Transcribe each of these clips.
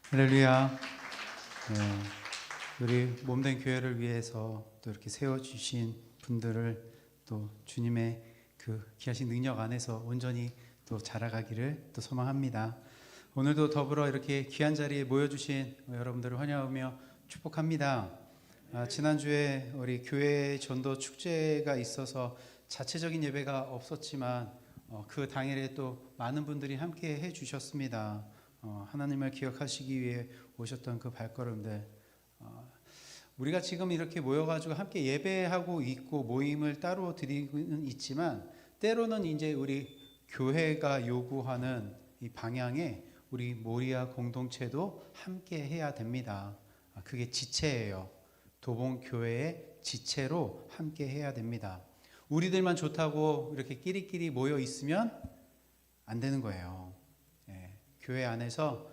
할렐루야. 우리 몸된 교회를 위해서 또 이렇게 세워주신 분들을 또 주님의 그 귀하신 능력 안에서 온전히 또 자라가기를 또 소망합니다. 오늘도 더불어 이렇게 귀한 자리에 모여주신 여러분들을 환영하며 축복합니다. 지난주에 우리 교회 전도 축제가 있어서 자체적인 예배가 없었지만 그 당일에 또 많은 분들이 함께 해주셨습니다. 하나님을 기억하시기 위해 오셨던 그 발걸음들, 우리가 지금 이렇게 모여가지고 함께 예배하고 있고 모임을 따로 드리고는 있지만 때로는 이제 우리 교회가 요구하는 이 방향에 우리 모리아 공동체도 함께 해야 됩니다. 그게 지체예요. 도봉교회의 지체로 함께 해야 됩니다. 우리들만 좋다고 이렇게 끼리끼리 모여 있으면 안 되는 거예요. 교회 안에서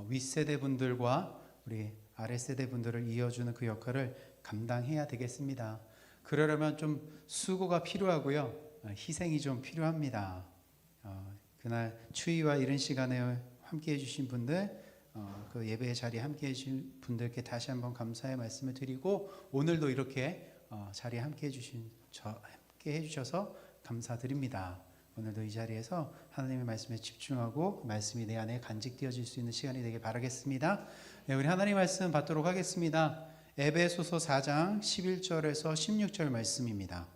윗세대 분들과 우리 아랫세대 분들을 이어주는 그 역할을 감당해야 되겠습니다. 그러려면 좀 수고가 필요하고요. 희생이 좀 필요합니다. 그날 추위와 이른 시간에 함께 해주신 분들, 그 예배의 자리에 함께 해주신 분들께 다시 한번 감사의 말씀을 드리고, 오늘도 이렇게 자리에 함께 해주셔서 감사드립니다. 오늘도 이 자리에서 하나님의 말씀에 집중하고 말씀이 내 안에 간직되어질 수 있는 시간이 되길 바라겠습니다. 우리 하나님 말씀 받도록 하겠습니다. 에베소서 4장 11절에서 16절 말씀입니다.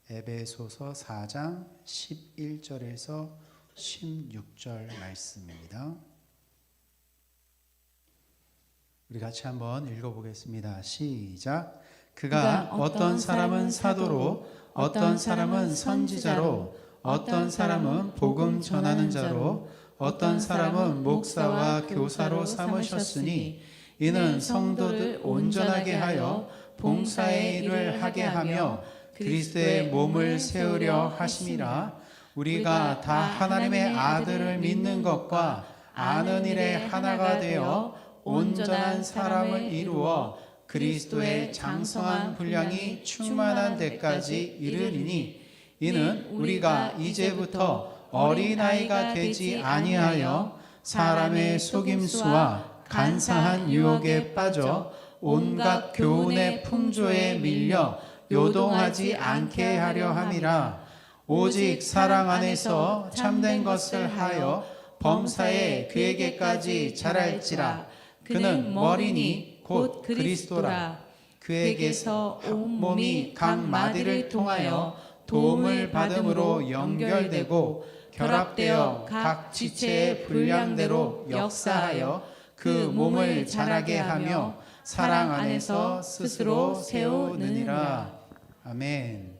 에베소서 4장 11절에서 16절 말씀입니다. 우리 같이 한번 읽어보겠습니다. 시작. 그가 어떤 사람은 사도로, 어떤 사람은 선지자로, 어떤 사람은 복음 전하는 자로, 어떤 사람은 목사와 교사로 삼으셨으니 이는 성도를 온전하게 하여 봉사의 일을 하게 하며 그리스도의 몸을 세우려 하심이라. 우리가 다 하나님의 아들을 믿는 것과 아는 일에 하나가 되어 온전한 사람을 이루어 그리스도의 장성한 분량이 충만한 데까지 이르리니 이는 우리가 이제부터 어린아이가 되지 아니하여 사람의 속임수와 간사한 유혹에 빠져 온갖 교훈의 풍조에 밀려 요동하지 않게 하려 함이라. 오직 사랑 안에서 참된 것을 하여 범사에 그에게까지 자랄지라. 그는 머리니 곧 그리스도라. 그에게서 온 몸이 각 마디를 통하여 도움을 받음으로 연결되고 결합되어 각 지체의 분량대로 역사하여 그 몸을 자라게 하며 사랑 안에서 스스로 세우느니라. 아멘.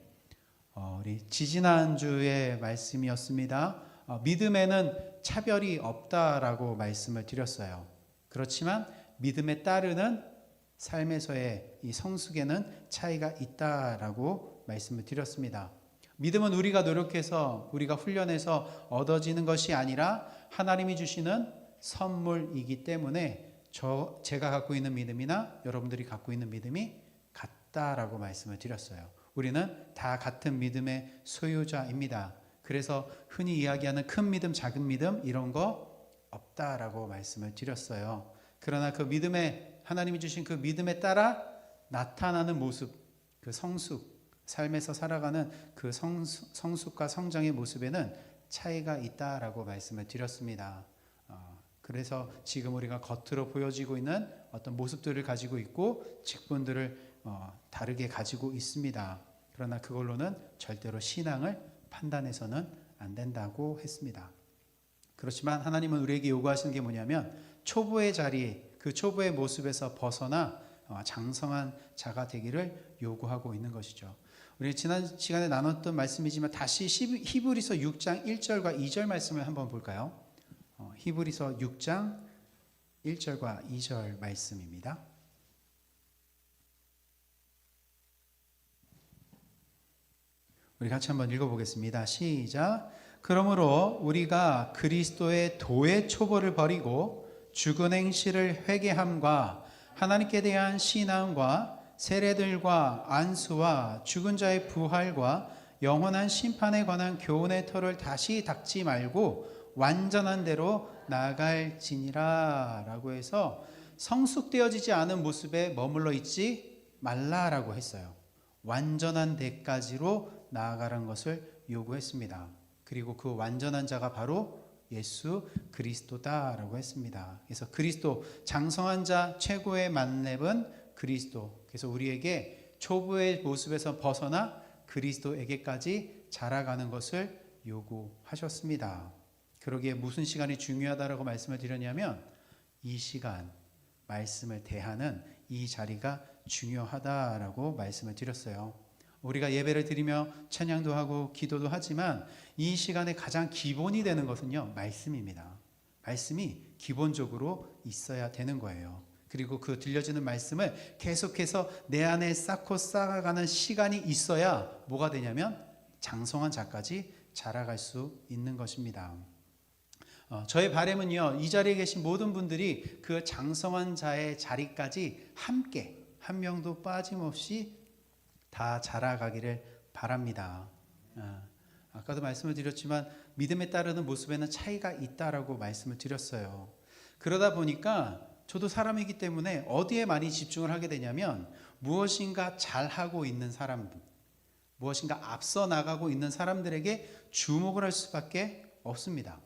우리 지지난주의 말씀이었습니다. 믿음에는 차별이 없다라고 말씀을 드렸어요. 그렇지만 믿음에 따르는 삶에서의 이 성숙에는 차이가 있다라고 말씀을 드렸습니다. 믿음은 우리가 노력해서 우리가 훈련해서 얻어지는 것이 아니라 하나님이 주시는 선물이기 때문에 제가 갖고 있는 믿음이나 여러분들이 갖고 있는 믿음이 같다라고 말씀을 드렸어요. 우리는 다 같은 믿음의 소유자입니다. 그래서 흔히 이야기하는 큰 믿음, 작은 믿음 이런 거 없다라고 말씀을 드렸어요. 그러나 그 믿음에 하나님이 주신 그 믿음에 따라 나타나는 모습, 그 성숙, 삶에서 살아가는 그 성숙과 성장의 모습에는 차이가 있다라고 말씀을 드렸습니다. 그래서 지금 우리가 겉으로 보여지고 있는 어떤 모습들을 가지고 있고 직분들을 다르게 가지고 있습니다. 그러나 그걸로는 절대로 신앙을 판단해서는 안 된다고 했습니다. 그렇지만 하나님은 우리에게 요구하시는 게 뭐냐면 초보의 자리, 그 초보의 모습에서 벗어나 장성한 자가 되기를 요구하고 있는 것이죠. 우리 지난 시간에 나눴던 말씀이지만 다시 히브리서 6장 1절과 2절 말씀을 한번 볼까요? 히브리서 6장 1절과 2절 말씀입니다. 우리 같이 한번 읽어보겠습니다. 시작. 그러므로 우리가 그리스도의 도의 초보를 버리고 죽은 행실을 회개함과 하나님께 대한 신앙과 세례들과 안수와 죽은 자의 부활과 영원한 심판에 관한 교훈의 터를 다시 닦지 말고 완전한 대로 나아갈지니라 라고 해서 성숙되어지지 않은 모습에 머물러 있지 말라라고 했어요. 완전한 데까지로 나아가라는 것을 요구했습니다. 그리고 그 완전한 자가 바로 예수 그리스도다라고 했습니다. 그래서 그리스도, 장성한 자 최고의 만렙은 그리스도. 그래서 우리에게 초보의 모습에서 벗어나 그리스도에게까지 자라가는 것을 요구하셨습니다. 그러기에 무슨 시간이 중요하다라고 말씀을 드렸냐면 이 시간, 말씀을 대하는 이 자리가 중요하다라고 말씀을 드렸어요. 우리가 예배를 드리며 찬양도 하고 기도도 하지만 이 시간에 가장 기본이 되는 것은요, 말씀입니다. 말씀이 기본적으로 있어야 되는 거예요. 그리고 그 들려지는 말씀을 계속해서 내 안에 쌓고 쌓아가는 시간이 있어야 뭐가 되냐면 장성한 자까지 자라갈 수 있는 것입니다. 저의 바람은요, 이 자리에 계신 모든 분들이 그 장성한 자의 자리까지 함께 한 명도 빠짐없이 다 자라가기를 바랍니다. 아까도 말씀을 드렸지만 믿음에 따르는 모습에는 차이가 있다라고 말씀을 드렸어요. 그러다 보니까 저도 사람이기 때문에 어디에 많이 집중을 하게 되냐면 무엇인가 잘하고 있는 사람들, 무엇인가 앞서 나가고 있는 사람들에게 주목을 할 수밖에 없습니다.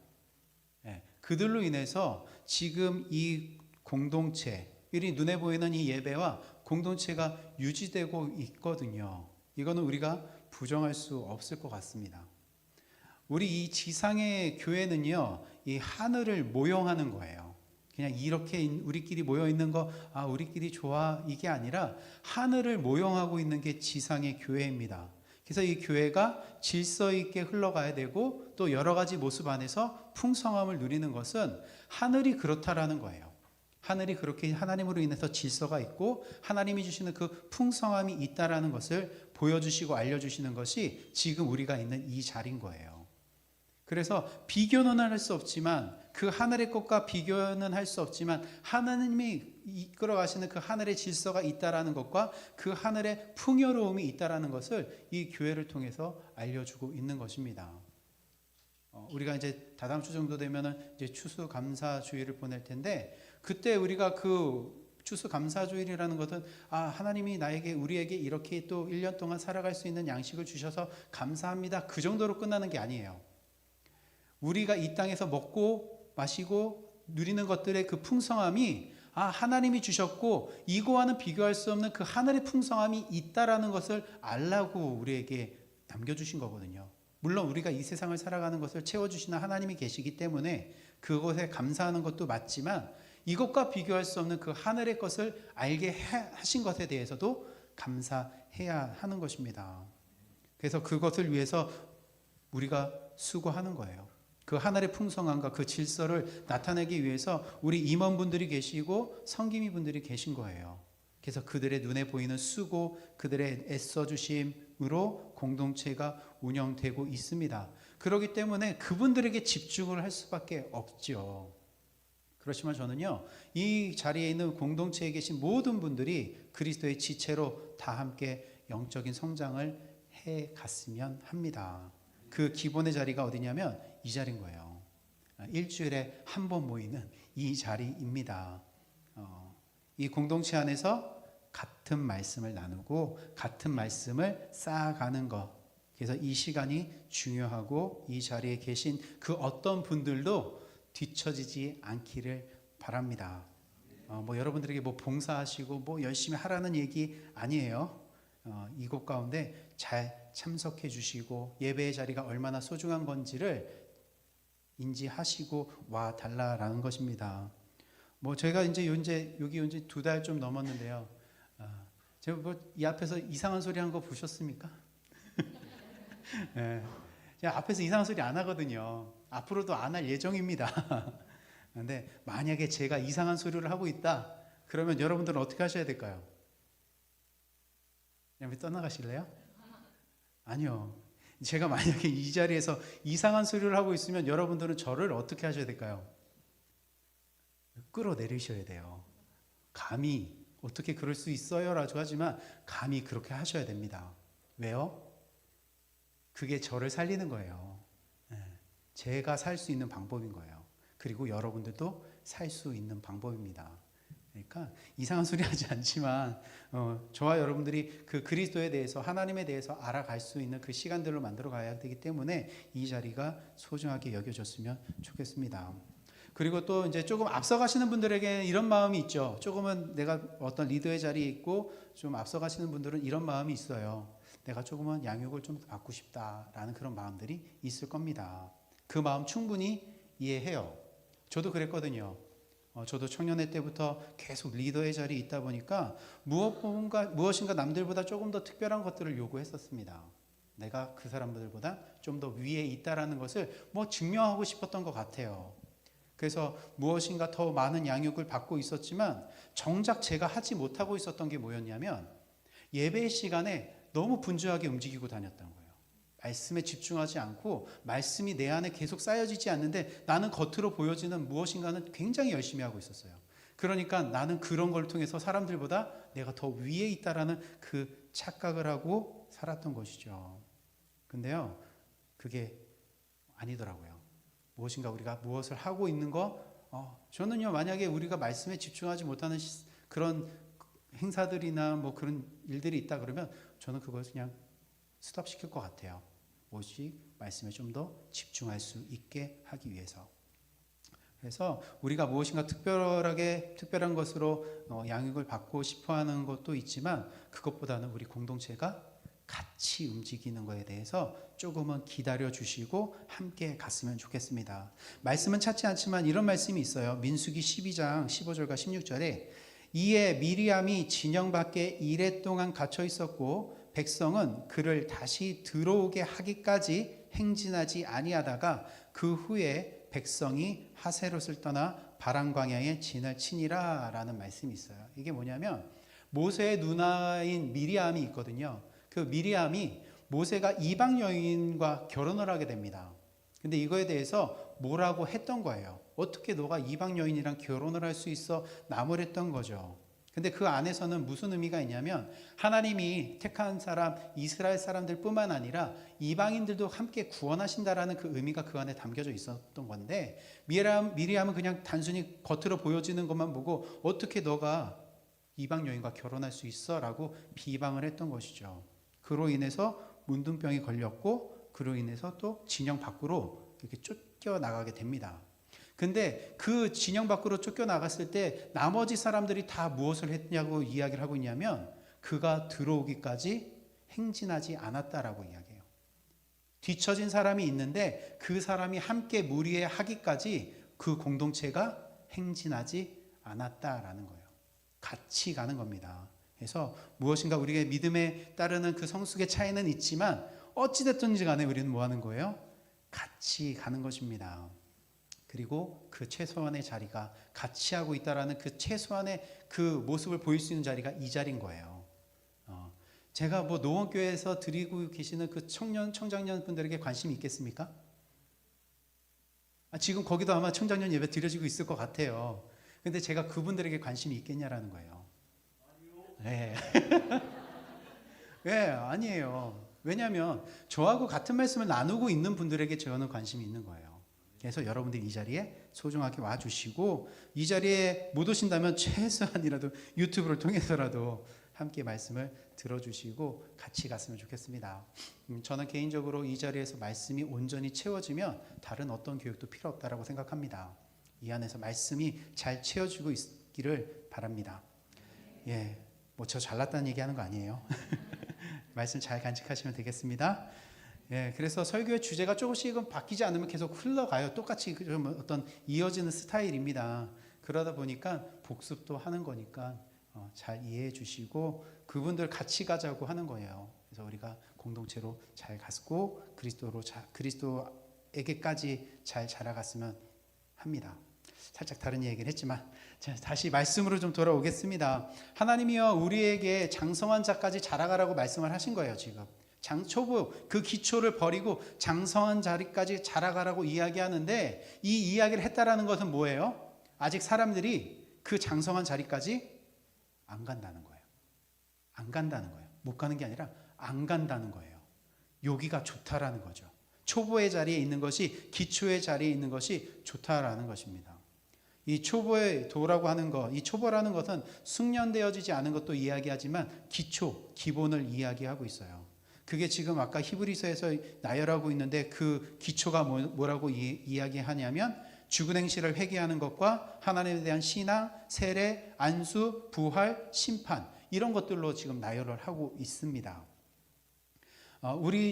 그들로 인해서 지금 이 공동체, 이 눈에 보이는 이 예배와 공동체가 유지되고 있거든요. 이거는 우리가 부정할 수 없을 것 같습니다. 우리 이 지상의 교회는요, 이 하늘을 모형하는 거예요. 그냥 이렇게 우리끼리 모여 있는 거, 우리끼리 좋아, 이게 아니라 하늘을 모형하고 있는 게 지상의 교회입니다. 그래서 이 교회가 질서 있게 흘러가야 되고 또 여러 가지 모습 안에서 풍성함을 누리는 것은 하늘이 그렇다라는 거예요. 하늘이 그렇게 하나님으로 인해서 질서가 있고 하나님이 주시는 그 풍성함이 있다라는 것을 보여주시고 알려주시는 것이 지금 우리가 있는 이 자리인 거예요. 그래서 비교는 할 수 없지만 그 하늘의 것과 비교는 할 수 없지만 하나님이 이끌어 가시는 그 하늘의 질서가 있다라는 것과 그 하늘의 풍요로움이 있다라는 것을 이 교회를 통해서 알려주고 있는 것입니다. 우리가 이제 다다음 주 정도 되면은 이제 추수감사주일을 보낼 텐데 그때 우리가 그 추수감사주일이라는 것은 하나님이 우리에게 이렇게 또 1년 동안 살아갈 수 있는 양식을 주셔서 감사합니다. 그 정도로 끝나는 게 아니에요. 우리가 이 땅에서 먹고 마시고 누리는 것들의 그 풍성함이 하나님이 주셨고 이거와는 비교할 수 없는 그 하늘의 풍성함이 있다라는 것을 알라고 우리에게 남겨주신 거거든요. 물론 우리가 이 세상을 살아가는 것을 채워주시는 하나님이 계시기 때문에 그것에 감사하는 것도 맞지만 이것과 비교할 수 없는 그 하늘의 것을 알게 하신 것에 대해서도 감사해야 하는 것입니다. 그래서 그것을 위해서 우리가 수고하는 거예요. 그 하늘의 풍성함과 그 질서를 나타내기 위해서 우리 임원분들이 계시고 성김이분들이 계신 거예요. 그래서 그들의 눈에 보이는 수고, 그들의 애써주심으로 공동체가 운영되고 있습니다. 그렇기 때문에 그분들에게 집중을 할 수밖에 없죠. 그렇지만 저는요, 이 자리에 있는 공동체에 계신 모든 분들이 그리스도의 지체로 다 함께 영적인 성장을 해 갔으면 합니다. 그 기본의 자리가 어디냐면 이 자리인 거예요. 일주일에 한 번 모이는 이 자리입니다. 이 공동체 안에서 같은 말씀을 나누고 같은 말씀을 쌓아가는 것. 그래서 이 시간이 중요하고 이 자리에 계신 그 어떤 분들도 뒤처지지 않기를 바랍니다. 여러분들에게 봉사하시고 열심히 하라는 얘기 아니에요. 이곳 가운데 잘 참석해 주시고 예배의 자리가 얼마나 소중한 건지를 인지하시고 와 달라라는 것입니다. 제가 이제 여기 2달 좀 넘었는데요. 제가 이 앞에서 이상한 소리 한 거 보셨습니까? 네. 제가 앞에서 이상한 소리 안 하거든요. 앞으로도 안 할 예정입니다. 그런데 만약에 제가 이상한 소리를 하고 있다, 그러면 여러분들은 어떻게 하셔야 될까요? 그냥 떠나가실래요? 아니요. 제가 만약에 이 자리에서 이상한 소리를 하고 있으면 여러분들은 저를 어떻게 하셔야 될까요? 끌어내리셔야 돼요. 감히 어떻게 그럴 수 있어요? 라고 하지만 감히 그렇게 하셔야 됩니다. 왜요? 그게 저를 살리는 거예요. 제가 살 수 있는 방법인 거예요. 그리고 여러분들도 살 수 있는 방법입니다. 그러니까 이상한 소리 하지 않지만 저와 여러분들이 그 그리스도에 대해서, 하나님에 대해서 알아갈 수 있는 그 시간들을 만들어 가야 되기 때문에 이 자리가 소중하게 여겨졌으면 좋겠습니다. 그리고 또 이제 조금 앞서가시는 분들에게 이런 마음이 있죠. 조금은 내가 어떤 리더의 자리에 있고 좀 앞서가시는 분들은 이런 마음이 있어요. 내가 조금은 양육을 좀 받고 싶다라는 그런 마음들이 있을 겁니다. 그 마음 충분히 이해해요. 저도 그랬거든요. 저도 청년회 때부터 계속 리더의 자리에 있다 보니까 무엇인가 남들보다 조금 더 특별한 것들을 요구했었습니다. 내가 그 사람들보다 좀 더 위에 있다라는 것을 증명하고 싶었던 것 같아요. 그래서 무엇인가 더 많은 양육을 받고 있었지만 정작 제가 하지 못하고 있었던 게 뭐였냐면 예배 시간에 너무 분주하게 움직이고 다녔던 거예요. 말씀에 집중하지 않고 말씀이 내 안에 계속 쌓여지지 않는데 나는 겉으로 보여지는 무엇인가는 굉장히 열심히 하고 있었어요. 그러니까 나는 그런 걸 통해서 사람들보다 내가 더 위에 있다라는 그 착각을 하고 살았던 것이죠. 근데요, 그게 아니더라고요. 무엇인가 우리가 무엇을 하고 있는 거, 저는요, 만약에 우리가 말씀에 집중하지 못하는 그런 행사들이나 그런 일들이 있다 그러면 저는 그걸 그냥 스톱시킬 것 같아요. 오직 말씀에 좀 더 집중할 수 있게 하기 위해서. 그래서 우리가 무엇인가 특별한 것으로 양육을 받고 싶어하는 것도 있지만 그것보다는 우리 공동체가 같이 움직이는 것에 대해서 조금은 기다려 주시고 함께 갔으면 좋겠습니다. 말씀은 찾지 않지만 이런 말씀이 있어요. 민수기 12장 15절과 16절에 이에 미리암이 진영 밖에 이레 동안 갇혀 있었고 백성은 그를 다시 들어오게 하기까지 행진하지 아니하다가 그 후에 백성이 하세롯을 떠나 바람 광야에 진을 치니라 라는 말씀이 있어요. 이게 뭐냐면 모세의 누나인 미리암이 있거든요. 그 미리암이 모세가 이방 여인과 결혼을 하게 됩니다. 근데 이거에 대해서 뭐라고 했던 거예요. 어떻게 너가 이방 여인이랑 결혼을 할 수 있어? 나무랬던 거죠. 근데 그 안에서는 무슨 의미가 있냐면 하나님이 택한 사람 이스라엘 사람들 뿐만 아니라 이방인들도 함께 구원하신다라는 그 의미가 그 안에 담겨져 있었던 건데 미리암은 그냥 단순히 겉으로 보여지는 것만 보고 어떻게 너가 이방 여인과 결혼할 수 있어? 라고 비방을 했던 것이죠. 그로 인해서 문둥병이 걸렸고 그로 인해서 또 진영 밖으로 이렇게 쫓겨나가게 됩니다. 근데 그 진영 밖으로 쫓겨나갔을 때 나머지 사람들이 다 무엇을 했냐고 이야기를 하고 있냐면 그가 들어오기까지 행진하지 않았다라고 이야기해요. 뒤처진 사람이 있는데 그 사람이 함께 무리에 하기까지 그 공동체가 행진하지 않았다라는 거예요. 같이 가는 겁니다. 그래서 무엇인가 우리의 믿음에 따르는 그 성숙의 차이는 있지만 어찌됐든지 간에 우리는 뭐 하는 거예요? 같이 가는 것입니다. 그리고 그 최소한의 자리가 같이 하고 있다라는 그 최소한의 그 모습을 보일 수 있는 자리가 이 자리인 거예요. 제가 노원교회에서 드리고 계시는 그 청장년 분들에게 관심이 있겠습니까? 지금 거기도 아마 청장년 예배 드려지고 있을 것 같아요. 근데 제가 그분들에게 관심이 있겠냐라는 거예요. 네. 네, 아니에요. 왜냐하면 저하고 같은 말씀을 나누고 있는 분들에게 저는 관심이 있는 거예요. 그래서 여러분들이 이 자리에 소중하게 와주시고 이 자리에 못 오신다면 최소한이라도 유튜브를 통해서라도 함께 말씀을 들어주시고 같이 갔으면 좋겠습니다. 저는 개인적으로 이 자리에서 말씀이 온전히 채워지면 다른 어떤 교육도 필요 없다라고 생각합니다. 이 안에서 말씀이 잘 채워지고 있기를 바랍니다. 예, 저 잘났다는 얘기하는 거 아니에요. 말씀 잘 간직하시면 되겠습니다. 예, 그래서 설교의 주제가 조금씩은 바뀌지 않으면 계속 흘러가요. 똑같이 어떤 이어지는 스타일입니다. 그러다 보니까 복습도 하는 거니까 잘 이해해 주시고 그분들 같이 가자고 하는 거예요. 그래서 우리가 공동체로 잘 갔고 그리스도에게까지 잘 자라갔으면 합니다. 살짝 다른 얘기를 했지만 다시 말씀으로 좀 돌아오겠습니다. 하나님이요 우리에게 장성한 자까지 자라가라고 말씀을 하신 거예요. 지금 초보 그 기초를 버리고 장성한 자리까지 자라가라고 이야기하는데 이 이야기를 했다라는 것은 뭐예요? 아직 사람들이 그 장성한 자리까지 안 간다는 거예요. 안 간다는 거예요. 못 가는 게 아니라 안 간다는 거예요. 여기가 좋다라는 거죠. 초보의 자리에 있는 것이 기초의 자리에 있는 것이 좋다라는 것입니다. 이 초보의 도라고 하는 것, 이 초보라는 것은 숙련되어지지 않은 것도 이야기하지만 기초, 기본을 이야기하고 있어요. 그게 지금 아까 히브리서에서 나열하고 있는데 그 기초가 뭐라고 이야기하냐면 죽은 행실을 회개하는 것과 하나님에 대한 신앙, 세례, 안수, 부활, 심판 이런 것들로 지금 나열을 하고 있습니다.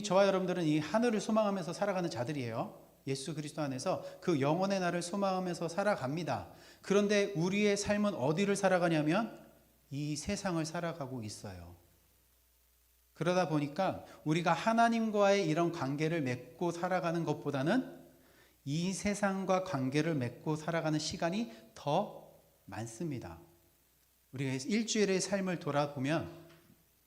저와 여러분들은 이 하늘을 소망하면서 살아가는 자들이에요. 예수 그리스도 안에서 그 영원의 날을 소망하면서 살아갑니다. 그런데 우리의 삶은 어디를 살아가냐면 이 세상을 살아가고 있어요. 그러다 보니까 우리가 하나님과의 이런 관계를 맺고 살아가는 것보다는 이 세상과 관계를 맺고 살아가는 시간이 더 많습니다. 우리가 일주일의 삶을 돌아보면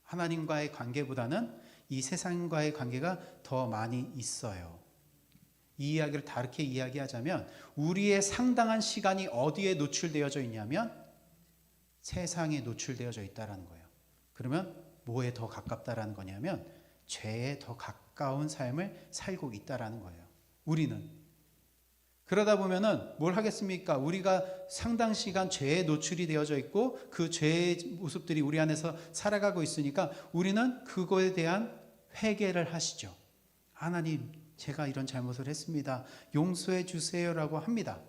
하나님과의 관계보다는 이 세상과의 관계가 더 많이 있어요. 이 이야기를 다르게 이야기하자면 우리의 상당한 시간이 어디에 노출되어져 있냐면 세상에 노출되어져 있다는 거예요. 그러면 뭐에 더 가깝다라는 거냐면 죄에 더 가까운 삶을 살고 있다는 거예요. 우리는. 그러다 보면은 뭘 하겠습니까? 우리가 상당 시간 죄에 노출이 되어져 있고 그 죄의 모습들이 우리 안에서 살아가고 있으니까 우리는 그거에 대한 회개를 하시죠. 하나님, 제가 이런 잘못을 했습니다. 용서해 주세요라고 합니다.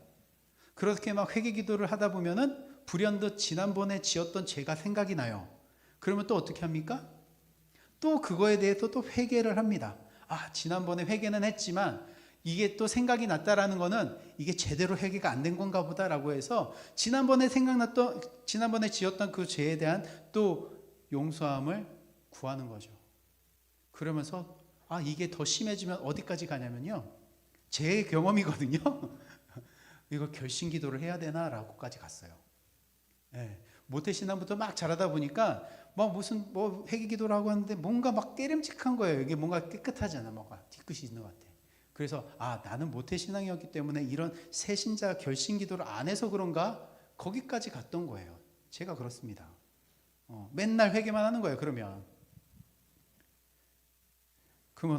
그렇게 막 회개 기도를 하다 보면은 불현듯 지난번에 지었던 죄가 생각이 나요. 그러면 또 어떻게 합니까? 또 그거에 대해서 또 회개를 합니다. 지난번에 회개는 했지만 이게 또 생각이 났다라는 거는 이게 제대로 회개가 안 된 건가 보다라고 해서 지난번에 지었던 그 죄에 대한 또 용서함을 구하는 거죠. 그러면서 이게 더 심해지면 어디까지 가냐면요. 제 경험이거든요. 이거 결심 기도를 해야 되나라고까지 갔어요. 네. 모태신앙부터 막 자라다 보니까 무슨 회개 기도를 하고 하는데 뭔가 막 깨름직한 거예요. 이게 뭔가 깨끗하지 않아. 뭔가 뒤끝이 있는 것 같아. 그래서 나는 모태신앙이었기 때문에 이런 새신자 결심 기도를 안 해서 그런가? 거기까지 갔던 거예요. 제가 그렇습니다. 맨날 회개만 하는 거예요. 그러면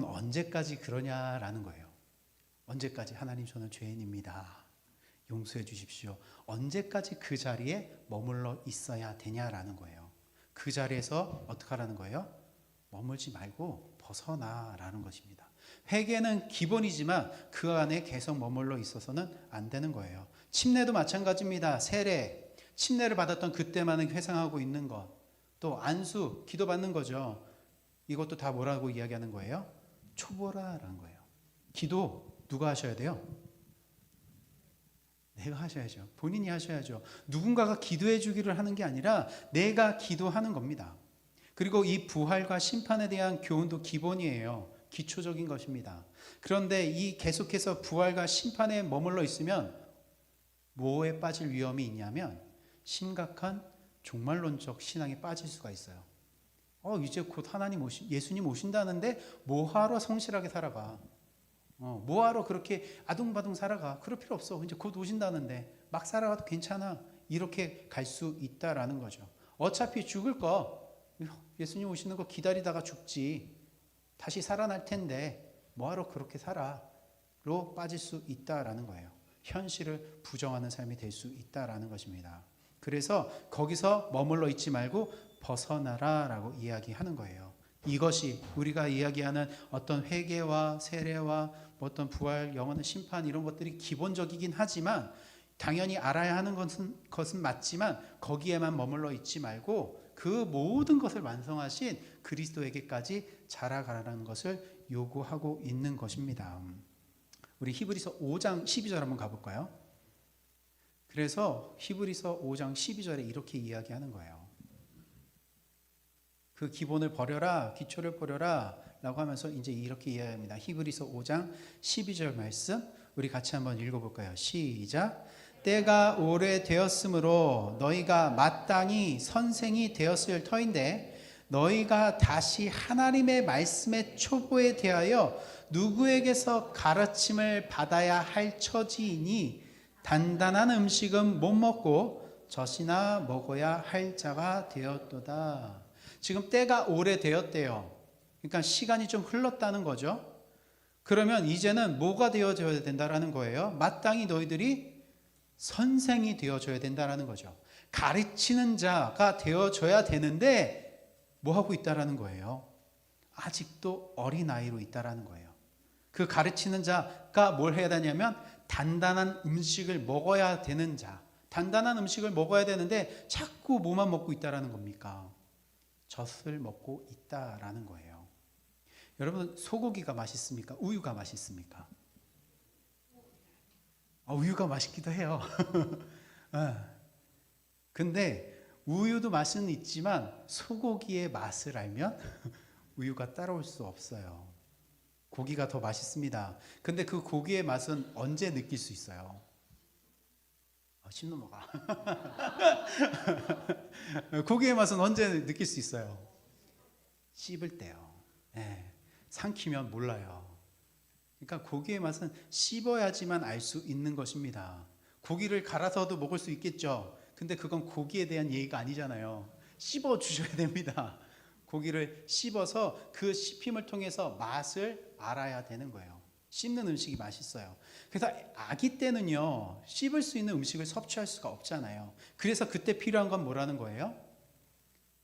언제까지 그러냐라는 거예요. 언제까지? 하나님, 저는 죄인입니다. 용서해 주십시오. 언제까지 그 자리에 머물러 있어야 되냐라는 거예요. 그 자리에서 어떻게 하라는 거예요? 머물지 말고 벗어나라는 것입니다. 회개는 기본이지만 그 안에 계속 머물러 있어서는 안 되는 거예요. 침례도 마찬가지입니다. 세례, 침례를 받았던 그때만은 회상하고 있는 것, 또 안수, 기도받는 거죠. 이것도 다 뭐라고 이야기하는 거예요? 초보라라는 거예요. 기도 누가 하셔야 돼요? 내가 하셔야죠. 본인이 하셔야죠. 누군가가 기도해 주기를 하는 게 아니라 내가 기도하는 겁니다. 그리고 이 부활과 심판에 대한 교훈도 기본이에요. 기초적인 것입니다. 그런데 이 계속해서 부활과 심판에 머물러 있으면 뭐에 빠질 위험이 있냐면 심각한 종말론적 신앙에 빠질 수가 있어요. 이제 곧 예수님 오신다는데 뭐하러 성실하게 살아가? 뭐하러 그렇게 아둥바둥 살아가? 그럴 필요 없어. 이제 곧 오신다는데 막 살아가도 괜찮아. 이렇게 갈 수 있다라는 거죠. 어차피 죽을 거 예수님 오시는 거 기다리다가 죽지. 다시 살아날 텐데 뭐하러 그렇게 살아?로 빠질 수 있다라는 거예요. 현실을 부정하는 삶이 될 수 있다라는 것입니다. 그래서 거기서 머물러 있지 말고 벗어나라라고 이야기하는 거예요. 이것이 우리가 이야기하는 어떤 회개와 세례와 어떤 부활, 영원한 심판 이런 것들이 기본적이긴 하지만 당연히 알아야 하는 것은 맞지만 거기에만 머물러 있지 말고 그 모든 것을 완성하신 그리스도에게까지 자라가라는 것을 요구하고 있는 것입니다. 우리 히브리서 5장 12절 한번 가볼까요? 그래서 히브리서 5장 12절에 이렇게 이야기하는 거예요. 그 기본을 버려라, 기초를 버려라 라고 하면서 이제 이렇게 이야기합니다. 히브리서 5장 12절 말씀 우리 같이 한번 읽어볼까요? 시작. 때가 오래되었으므로 너희가 마땅히 선생이 되었을 터인데 너희가 다시 하나님의 말씀의 초보에 대하여 누구에게서 가르침을 받아야 할 처지이니 단단한 음식은 못 먹고 젖이나 먹어야 할 자가 되었도다. 지금 때가 오래되었대요. 그러니까 시간이 좀 흘렀다는 거죠. 그러면 이제는 뭐가 되어줘야 된다라는 거예요? 마땅히 너희들이 선생이 되어줘야 된다라는 거죠. 가르치는 자가 되어줘야 되는데 뭐 하고 있다라는 거예요? 아직도 어린아이로 있다라는 거예요. 그 가르치는 자가 뭘 해야 되냐면 단단한 음식을 먹어야 되는 자, 단단한 음식을 먹어야 되는데 자꾸 뭐만 먹고 있다라는 겁니까? 젖을 먹고 있다라는 거예요. 여러분, 소고기가 맛있습니까? 우유가 맛있습니까? 우유가 맛있기도 해요. 근데 우유도 맛은 있지만 소고기의 맛을 알면 우유가 따라올 수 없어요. 고기가 더 맛있습니다. 근데 그 고기의 맛은 언제 느낄 수 있어요? 씹 넘어가. 고기의 맛은 언제 느낄 수 있어요? 씹을 때요. 네. 삼키면 몰라요. 그러니까 고기의 맛은 씹어야지만 알 수 있는 것입니다. 고기를 갈아서도 먹을 수 있겠죠. 근데 그건 고기에 대한 얘기가 아니잖아요. 씹어 주셔야 됩니다. 고기를 씹어서 그 씹힘을 통해서 맛을 알아야 되는 거예요. 씹는 음식이 맛있어요. 그래서 아기 때는요, 씹을 수 있는 음식을 섭취할 수가 없잖아요. 그래서 그때 필요한 건 뭐라는 거예요?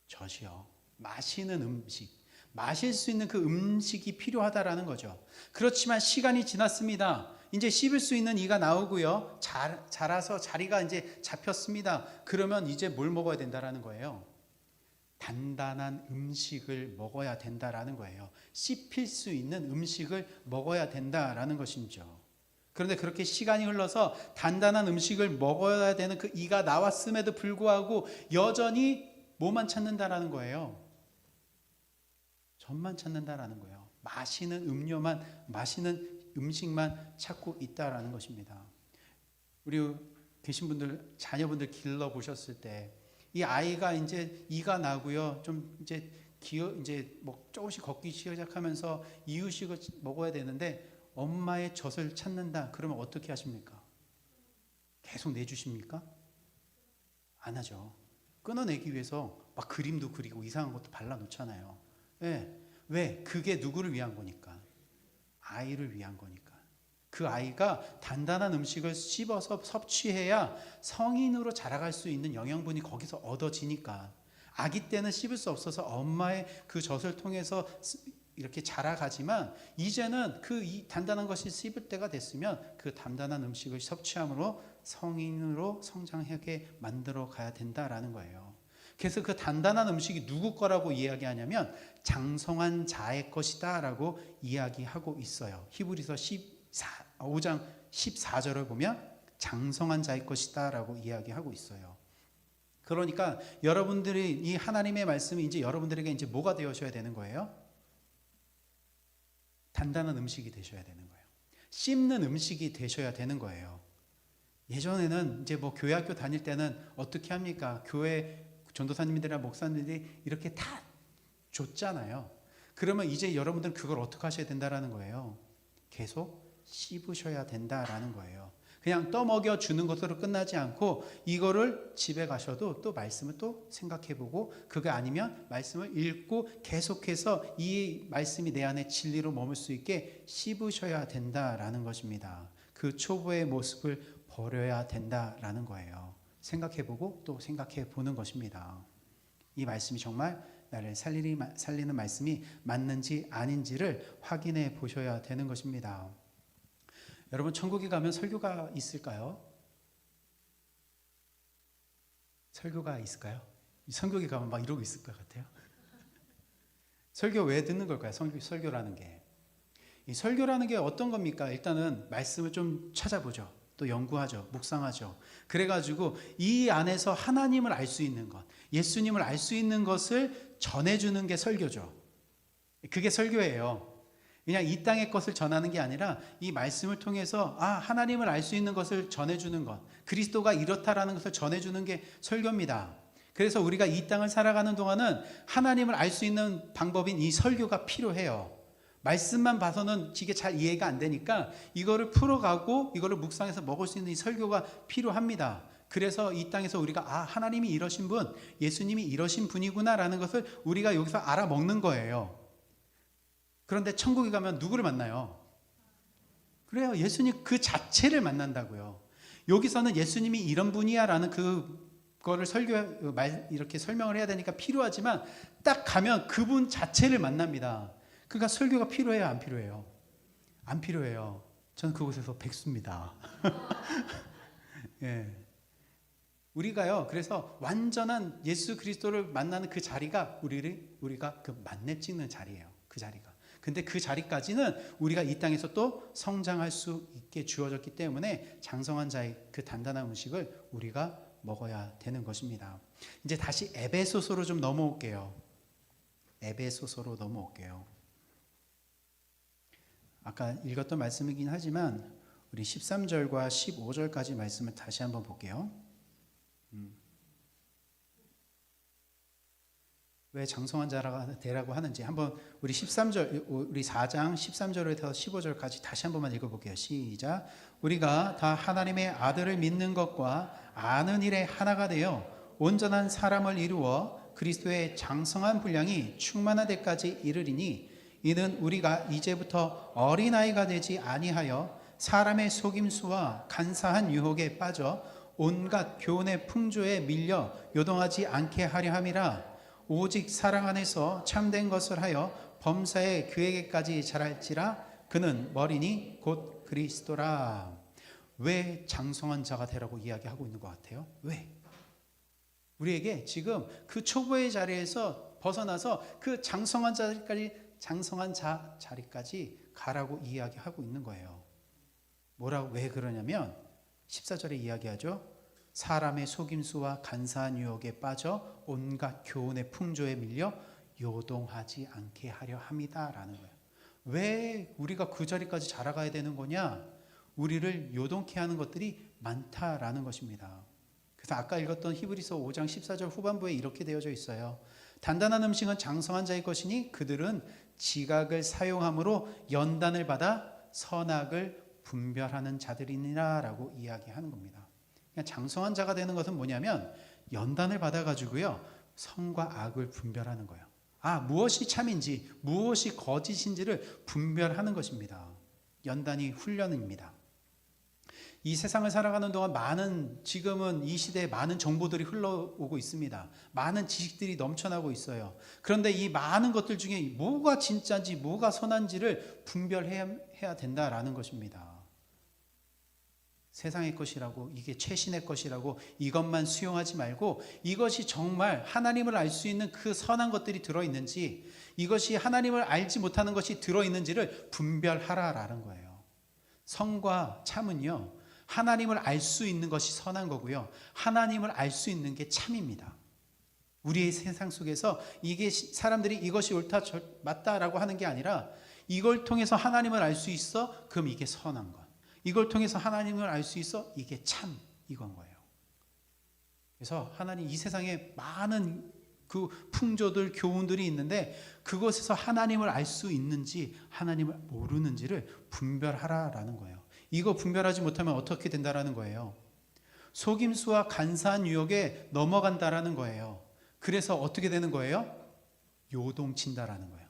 젖이요. 마시는 음식. 마실 수 있는 그 음식이 필요하다라는 거죠. 그렇지만 시간이 지났습니다. 이제 씹을 수 있는 이가 나오고요. 자라서 자리가 이제 잡혔습니다. 그러면 이제 뭘 먹어야 된다라는 거예요? 단단한 음식을 먹어야 된다라는 거예요. 씹힐 수 있는 음식을 먹어야 된다라는 것이죠. 그런데 그렇게 시간이 흘러서 단단한 음식을 먹어야 되는 그 이가 나왔음에도 불구하고 여전히 뭐만 찾는다라는 거예요? 젖만 찾는다라는 거예요. 마시는 음료만, 마시는 음식만 찾고 있다라는 것입니다. 우리 계신 분들, 자녀분들 길러 보셨을 때 이 아이가 이제 이가 나고요, 좀 이제 뭐 조금씩 걷기 시작하면서 이유식을 먹어야 되는데 엄마의 젖을 찾는다. 그러면 어떻게 하십니까? 계속 내주십니까? 안 하죠. 끊어내기 위해서 막 그림도 그리고 이상한 것도 발라놓잖아요. 왜? 그게 누구를 위한 거니까? 아이를 위한 거니까. 그 아이가 단단한 음식을 씹어서 섭취해야 성인으로 자라갈 수 있는 영양분이 거기서 얻어지니까. 아기 때는 씹을 수 없어서 엄마의 그 젖을 통해서 이렇게 자라가지만 이제는 이 단단한 것이 씹을 때가 됐으면 그 단단한 음식을 섭취함으로 성인으로 성장하게 만들어 가야 된다라는 거예요. 그래서 그 단단한 음식이 누구 거라고 이야기하냐면 장성한 자의 것이다 라고 이야기하고 있어요. 히브리서 5장 14절을 보면 장성한 자의 것이다 라고 이야기하고 있어요. 그러니까 여러분들이 이 하나님의 말씀이 이제 여러분들에게 이제 뭐가 되어셔야 되는 거예요? 단단한 음식이 되셔야 되는 거예요. 씹는 음식이 되셔야 되는 거예요. 예전에는 이제 뭐 교회 학교 다닐 때는 어떻게 합니까? 교회 전도사님들이나 목사님들이 이렇게 다 줬잖아요. 그러면 이제 여러분들은 그걸 어떻게 하셔야 된다라는 거예요? 계속 씹으셔야 된다라는 거예요. 그냥 떠먹여 주는 것으로 끝나지 않고 이거를 집에 가셔도 또 말씀을 또 생각해보고 그게 아니면 말씀을 읽고 계속해서 이 말씀이 내 안에 진리로 머물 수 있게 씹으셔야 된다라는 것입니다. 그 초보의 모습을 버려야 된다라는 거예요. 생각해보고 또 생각해보는 것입니다. 이 말씀이 정말 나를 살리는 말씀이 맞는지 아닌지를 확인해 보셔야 되는 것입니다. 여러분, 천국에 가면 설교가 있을까요? 설교가 있을까요? 천국에 가면 막 이러고 있을 것 같아요. 설교 왜 듣는 걸까요? 설교라는 게. 이 설교라는 게 어떤 겁니까? 일단은 말씀을 좀 찾아보죠. 또 연구하죠. 묵상하죠. 그래가지고 이 안에서 하나님을 알 수 있는 것, 예수님을 알 수 있는 것을 전해주는 게 설교죠. 그게 설교예요. 그냥 이 땅의 것을 전하는 게 아니라 이 말씀을 통해서 하나님을 알 수 있는 것을 전해주는 것, 그리스도가 이렇다라는 것을 전해주는 게 설교입니다. 그래서 우리가 이 땅을 살아가는 동안은 하나님을 알 수 있는 방법인 이 설교가 필요해요. 말씀만 봐서는 이게 잘 이해가 안 되니까 이거를 풀어가고 이거를 묵상해서 먹을 수 있는 이 설교가 필요합니다. 그래서 이 땅에서 우리가 하나님이 이러신 분, 예수님이 이러신 분이구나라는 것을 우리가 여기서 알아먹는 거예요. 그런데 천국에 가면 누구를 만나요? 그래요. 예수님 그 자체를 만난다고요. 여기서는 예수님이 이런 분이야라는 그거를 이렇게 설명을 해야 되니까 필요하지만 딱 가면 그분 자체를 만납니다. 그러니까 설교가 필요해요, 안 필요해요? 안 필요해요. 저는 그곳에서 백수입니다. 예. 우리가요, 그래서 완전한 예수 그리스도를 만나는 그 자리가 우리가 그 만렙 찍는 자리예요. 그 자리가. 근데 그 자리까지는 우리가 이 땅에서 또 성장할 수 있게 주어졌기 때문에 장성한 자의 그 단단한 음식을 우리가 먹어야 되는 것입니다. 이제 다시 에베소서로 좀 넘어올게요. 에베소서로 넘어올게요. 아까 읽었던 말씀이긴 하지만 우리 13절과 15절까지 말씀을 다시 한번 볼게요. 왜 장성한 자가 되라고 하는지 한번 우리 13절, 우리 4장 13절에서 15절까지 다시 한 번만 읽어볼게요. 시작. 우리가 다 하나님의 아들을 믿는 것과 아는 일에 하나가 되어 온전한 사람을 이루어 그리스도의 장성한 분량이 충만한 데까지 이르리니 이는 우리가 이제부터 어린아이가 되지 아니하여 사람의 속임수와 간사한 유혹에 빠져 온갖 교훈의 풍조에 밀려 요동하지 않게 하려 함이라. 오직 사랑 안에서 참된 것을 하여 범사에 그에게까지 자랄지라. 그는 머리니 곧 그리스도라. 왜 장성한 자가 되라고 이야기하고 있는 것 같아요? 왜? 우리에게 지금 그 초보의 자리에서 벗어나서 그 장성한 자리까지 가라고 이야기하고 있는 거예요. 뭐라고, 왜 그러냐면 14절에 이야기하죠. 사람의 속임수와 간사한 유혹에 빠져 온갖 교훈의 풍조에 밀려 요동하지 않게 하려 함이다라는 거예요. 왜 우리가 그 자리까지 자라가야 되는 거냐? 우리를 요동케 하는 것들이 많다라는 것입니다. 그래서 아까 읽었던 히브리서 5장 14절 후반부에 이렇게 되어져 있어요. 단단한 음식은 장성한 자의 것이니 그들은 지각을 사용함으로 연단을 받아 선악을 분별하는 자들이니라 라고 이야기하는 겁니다. 장성한 자가 되는 것은 뭐냐면 연단을 받아가지고요, 선과 악을 분별하는 거예요. 무엇이 참인지 무엇이 거짓인지를 분별하는 것입니다. 연단이 훈련입니다. 이 세상을 살아가는 동안 지금은 이 시대에 많은 정보들이 흘러오고 있습니다. 많은 지식들이 넘쳐나고 있어요. 그런데 이 많은 것들 중에 뭐가 진짜인지 뭐가 선한지를 분별해야 된다라는 것입니다. 세상의 것이라고, 이게 최신의 것이라고 이것만 수용하지 말고 이것이 정말 하나님을 알 수 있는 그 선한 것들이 들어있는지, 이것이 하나님을 알지 못하는 것이 들어있는지를 분별하라라는 거예요. 선과 참은요, 하나님을 알 수 있는 것이 선한 거고요, 하나님을 알 수 있는 게 참입니다. 우리의 세상 속에서 이게 사람들이 이것이 옳다 맞다라고 하는 게 아니라 이걸 통해서 하나님을 알 수 있어, 그럼 이게 선한 것. 이걸 통해서 하나님을 알 수 있어, 이게 참, 이건 거예요. 그래서 하나님, 이 세상에 많은 그 풍조들, 교훈들이 있는데 그것에서 하나님을 알 수 있는지 하나님을 모르는지를 분별하라라는 거예요. 이거 분별하지 못하면 어떻게 된다라는 거예요? 속임수와 간사한 유혹에 넘어간다라는 거예요. 그래서 어떻게 되는 거예요? 요동친다라는 거예요.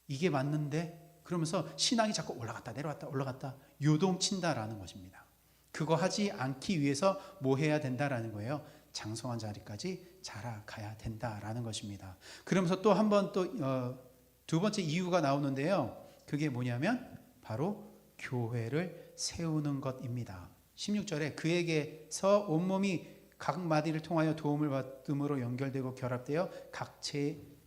이게 맞는데? 그러면서 신앙이 자꾸 올라갔다 내려왔다 올라갔다 요동친다라는 것입니다. 그거 하지 않기 위해서 뭐 해야 된다라는 거예요? 장성한 자리까지 자라가야 된다라는 것입니다. 그러면서 또 한 번 두 번째 이유가 나오는데요. 그게 뭐냐면 바로 교회를 세우는 것입니다. 16절에 그에게서 온몸이 각 마디를 통하여 도움을 받음으로 연결되고 결합되어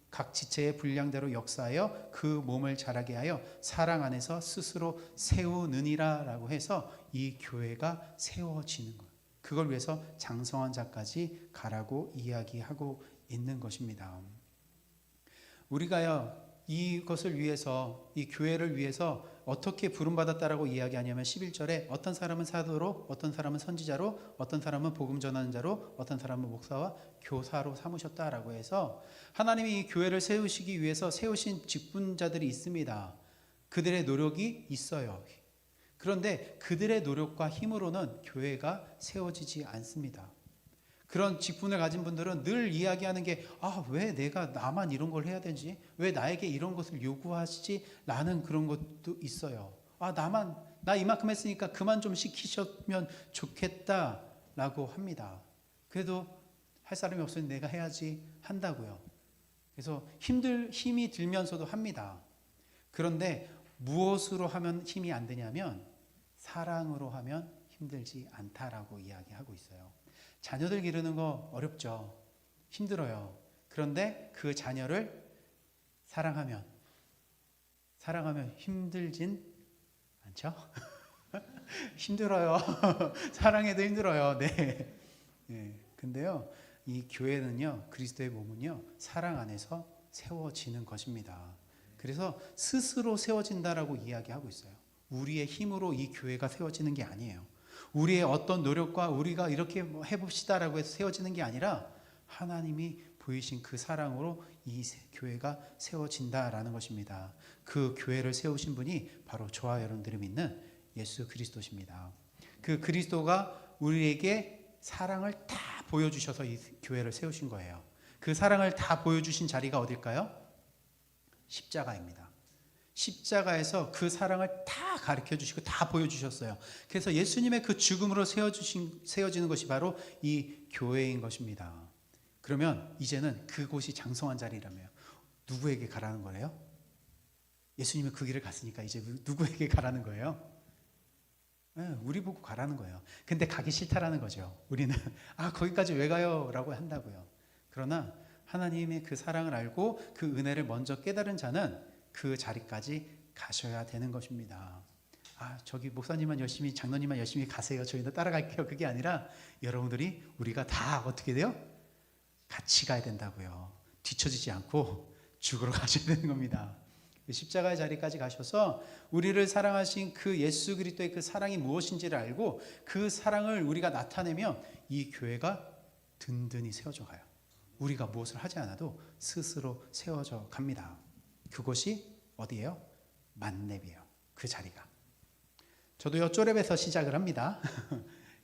각 지체의 분량대로 역사하여 그 몸을 자라게 하여 사랑 안에서 스스로 세우느니라 라고 해서 이 교회가 세워지는 것, 그걸 위해서 장성한 자까지 가라고 이야기하고 있는 것입니다. 우리가요, 이것을 위해서, 이 교회를 위해서 어떻게 부름받았다라고 이야기하냐면 11절에 어떤 사람은 사도로, 어떤 사람은 선지자로, 어떤 사람은 복음 전하는 자로, 어떤 사람은 목사와 교사로 삼으셨다라고 해서 하나님이 이 교회를 세우시기 위해서 세우신 직분자들이 있습니다. 그들의 노력이 있어요. 그런데 그들의 노력과 힘으로는 교회가 세워지지 않습니다. 그런 직분을 가진 분들은 늘 이야기하는 게 왜 나만 이런 걸 해야 되지? 왜 나에게 이런 것을 요구하시지? 라는 그런 것도 있어요. 나만 나 이만큼 했으니까 그만 좀 시키셨으면 좋겠다라고 합니다. 그래도 할 사람이 없으니 내가 해야지 한다고요. 그래서 힘이 들면서도 합니다. 그런데 무엇으로 하면 힘이 안 되냐면 사랑으로 하면 힘들지 않다라고 이야기하고 있어요. 자녀들 기르는 거 어렵죠. 힘들어요. 그런데 그 자녀를 사랑하면 힘들진 않죠? 힘들어요. 사랑해도 힘들어요. 네. 네. 근데요, 이 교회는요, 그리스도의 몸은요, 사랑 안에서 세워지는 것입니다. 그래서 스스로 세워진다라고 이야기하고 있어요. 우리의 힘으로 이 교회가 세워지는 게 아니에요. 우리의 어떤 노력과 우리가 이렇게 해봅시다라고 해서 세워지는 게 아니라 하나님이 보이신 그 사랑으로 이 교회가 세워진다라는 것입니다. 그 교회를 세우신 분이 바로 저와 여러분들이 믿는 예수 그리스도십니다. 그 그리스도가 우리에게 사랑을 다 보여주셔서 이 교회를 세우신 거예요. 그 사랑을 다 보여주신 자리가 어딜까요? 십자가입니다. 십자가에서 그 사랑을 다 가르쳐 주시고 다 보여주셨어요. 그래서 예수님의 그 죽음으로 세워지는 것이 바로 이 교회인 것입니다. 그러면 이제는 그곳이 장성한 자리라며요. 누구에게 가라는 거예요? 예수님이 그 길을 갔으니까 이제 누구에게 가라는 거예요? 네, 우리 보고 가라는 거예요. 근데 가기 싫다라는 거죠. 우리는 거기까지 왜 가요? 라고 한다고요. 그러나 하나님의 그 사랑을 알고 그 은혜를 먼저 깨달은 자는 그 자리까지 가셔야 되는 것입니다. 저기 목사님만 열심히, 장로님만 열심히 가세요. 저희는 따라갈게요. 그게 아니라 여러분들이 우리가 다 어떻게 돼요? 같이 가야 된다고요. 뒤처지지 않고 죽으러 가셔야 되는 겁니다. 십자가의 자리까지 가셔서 우리를 사랑하신 그 예수 그리스도의 그 사랑이 무엇인지를 알고 그 사랑을 우리가 나타내면 이 교회가 든든히 세워져 가요. 우리가 무엇을 하지 않아도 스스로 세워져 갑니다. 그곳이 어디예요? 만렙이에요. 그 자리가. 저도요, 쪼렙에서 시작을 합니다.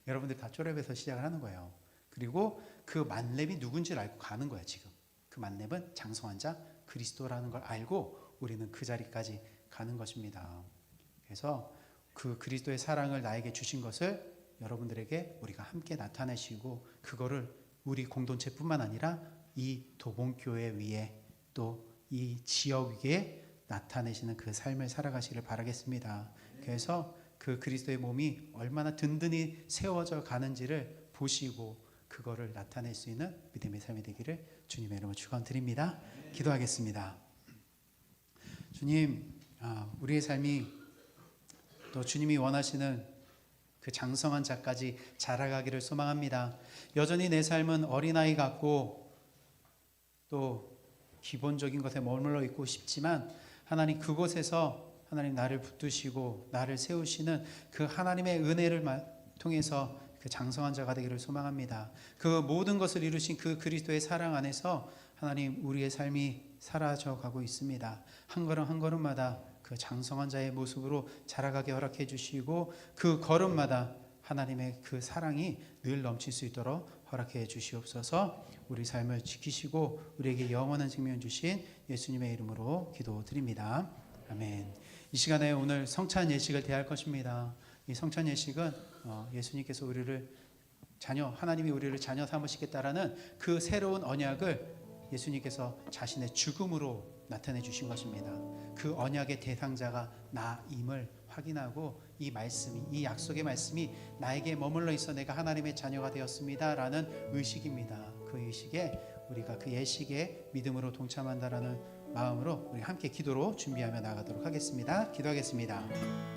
여러분들 다 쪼렙에서 시작을 하는 거예요. 그리고 그 만렙이 누군지를 알고 가는 거예요. 지금 그 만렙은 장성한 자 그리스도라는 걸 알고 우리는 그 자리까지 가는 것입니다. 그래서 그 그리스도의 사랑을 나에게 주신 것을 여러분들에게 우리가 함께 나타내시고 그거를 우리 공동체뿐만 아니라 이 도봉교회 위에 또 이 지역 위에 나타내시는 그 삶을 살아가시길 바라겠습니다. 그래서 그 그리스도의 몸이 얼마나 든든히 세워져 가는지를 보시고 그거를 나타낼 수 있는 믿음의 삶이 되기를 주님의 이름으로 축원드립니다. 기도하겠습니다. 주님, 우리의 삶이 또 주님이 원하시는 그 장성한 자까지 자라가기를 소망합니다. 여전히 내 삶은 어린아이 같고 또 기본적인 것에 머물러 있고 싶지만 하나님 그곳에서 하나님 나를 붙드시고 나를 세우시는 그 하나님의 은혜를 통해서 그 장성한 자가 되기를 소망합니다. 그 모든 것을 이루신 그 그리스도의 사랑 안에서 하나님 우리의 삶이 사라져 가고 있습니다. 한 걸음 한 걸음마다 그 장성한 자의 모습으로 자라가게 허락해 주시고 그 걸음마다 하나님의 그 사랑이 늘 넘칠 수 있도록 허락해 주시옵소서. 우리 삶을 지키시고 우리에게 영원한 생명 주신 예수님의 이름으로 기도드립니다. 아멘. 이 시간에 오늘 성찬 예식을 대할 것입니다. 이 성찬 예식은 예수님께서 우리를 하나님이 우리를 자녀 삼으시겠다라는 그 새로운 언약을 예수님께서 자신의 죽음으로 나타내 주신 것입니다. 그 언약의 대상자가 나임을 확인하고 이 말씀이, 이 약속의 말씀이 나에게 머물러 있어 내가 하나님의 자녀가 되었습니다라는 의식입니다. 그 의식에 우리가 그 예식에 믿음으로 동참한다라는 마음으로 우리 함께 기도로 준비하며 나가도록 하겠습니다. 기도하겠습니다.